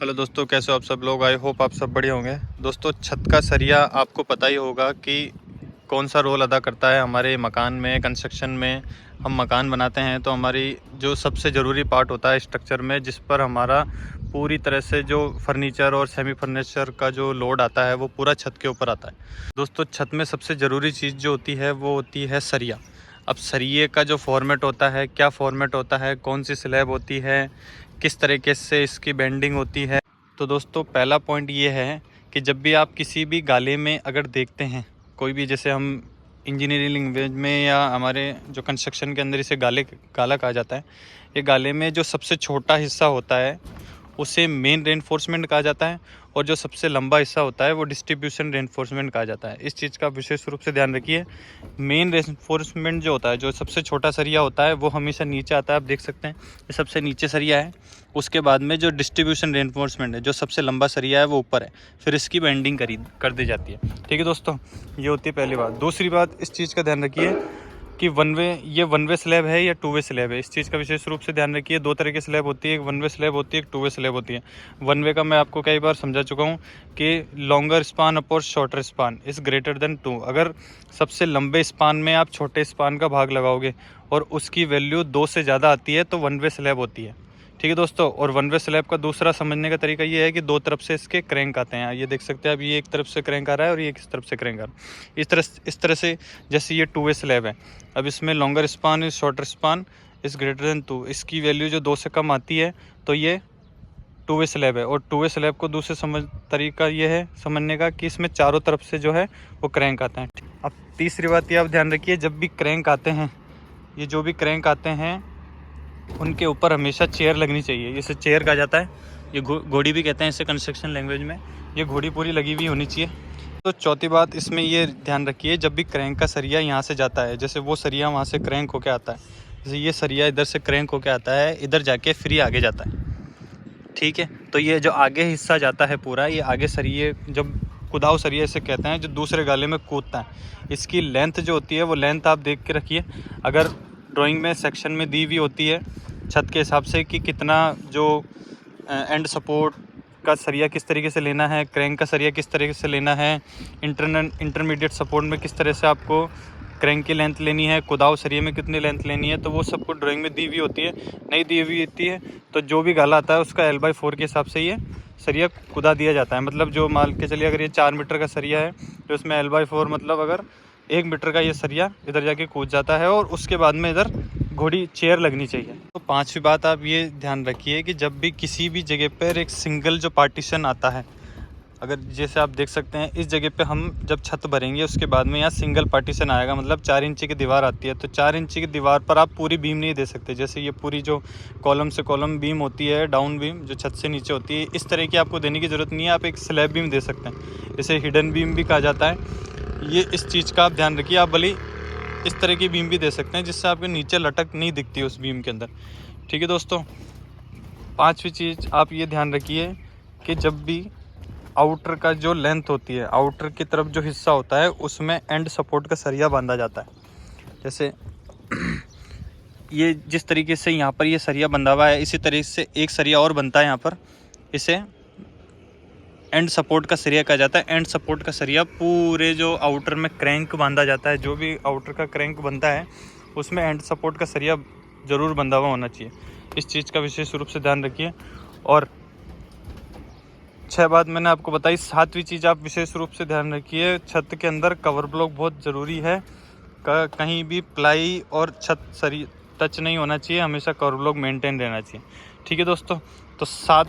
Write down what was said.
Hello दोस्तों, कैसे हो आप सब लोग। आई होप आप सब बढ़िया होंगे। दोस्तों, छत का सरिया आपको पता ही होगा कि कौन सा रोल अदा करता है हमारे मकान में, कंस्ट्रक्शन में। हम मकान बनाते हैं तो हमारी जो सबसे ज़रूरी पार्ट होता है स्ट्रक्चर में, जिस पर हमारा पूरी तरह से जो फर्नीचर और सेमी फर्नीचर का जो लोड आता है वो पूरा छत के ऊपर आता है। दोस्तों, छत में सबसे ज़रूरी चीज़ जो होती है वो होती है सरिया। अब सरिये का जो फॉर्मेट होता है, क्या फॉर्मेट होता है, कौन सी स्लैब होती है, किस तरीके से इसकी बेंडिंग होती है। तो दोस्तों, पहला पॉइंट ये है कि जब भी आप किसी भी गाले में अगर देखते हैं, कोई भी, जैसे हम इंजीनियरिंग लैंग्वेज में या हमारे जो कंस्ट्रक्शन के अंदर इसे गाला कहा जाता है। ये गाले में जो सबसे छोटा हिस्सा होता है उसे मेन रेनफोर्समेंट कहा जाता है, और जो सबसे लंबा हिस्सा होता है वो डिस्ट्रीब्यूशन रेनफोर्समेंट कहा जाता है। इस चीज़ का विशेष रूप से ध्यान रखिए। मेन रेनफोर्समेंट जो होता है, जो सबसे छोटा सरिया होता है, वो हमेशा नीचे आता है। आप देख सकते हैं ये सबसे नीचे सरिया है। उसके बाद में जो डिस्ट्रीब्यूशन रेनफोर्समेंट है, जो सबसे लंबा सरिया है, वो ऊपर है। फिर इसकी बेंडिंग कर दी जाती है। ठीक है दोस्तों, ये होती है पहली बात। दूसरी बात, इस चीज़ का ध्यान रखिए कि ये वन वे स्लैब है या टू वे स्लैब है। इस चीज़ का विशेष रूप से ध्यान रखिए। दो तरह की स्लैब होती है, एक वन वे स्लैब होती है, एक टू वे स्लैब होती है। वन वे का मैं आपको कई बार समझा चुका हूँ कि longer span upon shorter span is greater than 2। अगर सबसे लंबे स्पान में आप छोटे स्पान का भाग लगाओगे और उसकी वैल्यू 2 से ज़्यादा आती है तो वन वे स्लैब होती है। ठीक है दोस्तों, और वन वे स्लैब का दूसरा समझने का तरीका ये है कि दो तरफ से इसके क्रैंक आते हैं। ये देख सकते हैं, अब ये एक तरफ से क्रैंक आ रहा है और ये इस तरफ से क्रैंक आ रहा है। इस तरह से जैसे ये टू वे स्लैब है। अब इसमें longer span is shorter span is greater than 2, इसकी वैल्यू जो 2 से कम आती है तो ये टू वे स्लैब है। और टू वे स्लैब को दूसरे तरीका ये है समझने का कि इसमें चारों तरफ से जो है वो क्रैंक आते हैं। अब तीसरी बात ये आप ध्यान रखिए, जब भी क्रैंक आते हैं, ये जो भी क्रैंक आते हैं उनके ऊपर हमेशा चेयर लगनी चाहिए। इसे चेयर कहा जाता है, ये घोड़ी भी कहते हैं इसे कंस्ट्रक्शन लैंग्वेज में। ये घोड़ी पूरी लगी हुई होनी चाहिए। तो चौथी बात इसमें ये ध्यान रखिए, जब भी क्रैंक का सरिया यहाँ से जाता है, जैसे वो सरिया वहाँ से क्रैंक होके आता है, जैसे ये सरिया इधर से क्रैंक होके आता है, इधर जाके फ्री आगे जाता है। ठीक है, तो ये जो आगे हिस्सा जाता है पूरा, ये आगे सरिये, जब कुदाव सरिया इसे कहते हैं, जो दूसरे गाले में कूदता है, इसकी लेंथ जो होती है वो लेंथ आप देख के रखिए। अगर ड्राइंग में सेक्शन में दी हुई होती है छत के हिसाब से कि कितना जो एंड सपोर्ट का सरिया किस तरीके से लेना है, क्रैंक का सरिया किस तरीके से लेना है, इंटरमीडिएट सपोर्ट में किस तरह से आपको क्रैंक की लेंथ लेनी है, कुदाव सरिये में कितनी लेंथ लेनी है, तो वो सबको ड्राइंग में दी हुई होती है। नहीं दी हुई होती है तो जो भी गाला आता है उसका L/4 के हिसाब से ये सरिया कुदा दिया जाता है। मतलब जो मान के चलिए, अगर ये 4 मीटर का सरिया है तो इसमें L/4 मतलब अगर 1 मीटर का ये सरिया इधर जाके कूद जाता है, और उसके बाद में इधर घोड़ी चेयर लगनी चाहिए। तो पांचवी बात आप ये ध्यान रखिए कि जब भी किसी भी जगह पर एक सिंगल जो पार्टीशन आता है, अगर जैसे आप देख सकते हैं इस जगह पे हम जब छत भरेंगे उसके बाद में यहाँ सिंगल पार्टीशन आएगा, मतलब 4 इंची की दीवार आती है। तो 4 इंची की दीवार पर आप पूरी बीम नहीं दे सकते। जैसे ये पूरी जो कॉलम से कॉलम बीम होती है, डाउन बीम जो छत से नीचे होती है, इस तरह की आपको देने की ज़रूरत नहीं है। आप एक स्लैब बीम दे सकते हैं, इसे हिडन बीम भी कहा जाता है। ये इस चीज़ का आप ध्यान रखिए। आप भले इस तरह की बीम भी दे सकते हैं जिससे आपके नीचे लटक नहीं दिखती उस बीम के अंदर। ठीक है दोस्तों, पाँचवीं चीज़ आप ये ध्यान रखिए कि जब भी आउटर का जो लेंथ होती है, आउटर की तरफ जो हिस्सा होता है, उसमें एंड सपोर्ट का सरिया बांधा जाता है। जैसे ये जिस तरीके से यहाँ पर ये सरिया बंधा हुआ है, इसी तरीके से एक सरिया और बनता है यहाँ पर, इसे एंड सपोर्ट का सरिया कहा जाता है। एंड सपोर्ट का सरिया पूरे जो आउटर में क्रैंक बांधा जाता है, जो भी आउटर का क्रैंक बनता है उसमें एंड सपोर्ट का सरिया ज़रूर बंधा हुआ होना चाहिए। इस चीज़ का विशेष रूप से ध्यान रखिए। और 6 बात मैंने आपको बताई। 7वीं चीज़ आप विशेष रूप से ध्यान रखिए, छत के अंदर कवर ब्लॉक बहुत ज़रूरी है। कहीं भी प्लाई और छत सरी टच नहीं होना चाहिए, हमेशा कवर ब्लॉक मेंटेन रहना चाहिए। ठीक है दोस्तों, तो 7